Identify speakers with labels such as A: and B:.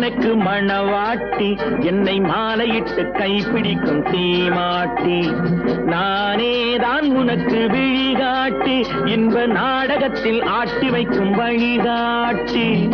A: எனக்கு மணவாட்டி, என்னை மாலையிட்டு கைப்பிடிக்கும் தீமாட்டி. நானேதான் உனக்கு விழிகாட்டி, இன்ப நாடகத்தில் ஆட்டி வைக்கும் வழிகாட்டி.